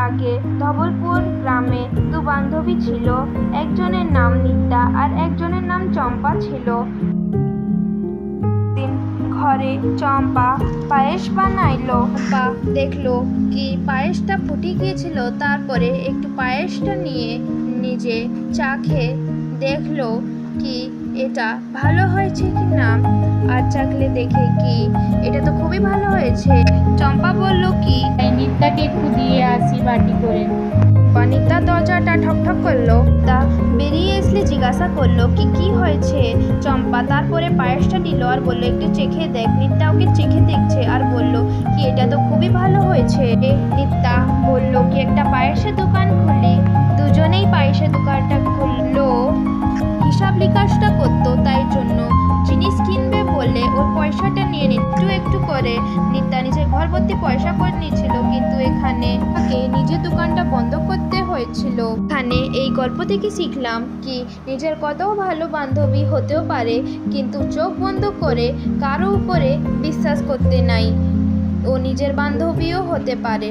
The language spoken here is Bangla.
আগে ধবলপুর গ্রামে দু বান্ধবী ছিল। একজনের নাম নিত্যা আর একজনের নাম চম্পা ছিল। দিন ঘরে চম্পা পায়েস বানাইলো। চম্পা দেখলো কি পায়েসটা ফুটে গিয়েছিল। তারপরে একটু পায়েসটা নিয়ে নিজে চাখে দেখলো কি এটা ভালো হয়েছে কি না। আর চাখলে দেখে কি এটা তো খুবই ভালো হয়েছে। চম্পা বলল কি নিত্যাকে একটু দিয়ে আসি বাটি করে। নিত্যা দরজাটা ঠকঠক করলো। তা বেরিয়ে আসলে জিজ্ঞাসা করলো কি হয়েছে চম্পা। তারপরে পায়েসটা নিল আর বললো একটু চেখে দেখ। নিত্যা ওকে চেখে দেখছে আর বলল কি এটা তো খুবই ভালো হয়েছে। নিত্যা বলল কি একটা পায়েসের দোকান খুলি। দুজনেই পায়েসের দোকানটা খুললো। হিসাব নিকাশটা করতো, তাই জন্য জিনিস কিনবে বলে ওর পয়সাটা নিয়ে একটু একটু করে নিত্যা নিজের ঘর ভর্তি পয়সা করে নিয়েছিল। কিন্তু এখানে তাকে নিজের দোকানটা বন্ধ করতে হয়েছিল। এখানে এই গল্প থেকে শিখলাম কি নিজের কত ভালো বান্ধবী হতেও পারে, কিন্তু চোখ বন্ধ করে কারো উপরে বিশ্বাস করতে নাই। ও নিজের বান্ধবীও হতে পারে।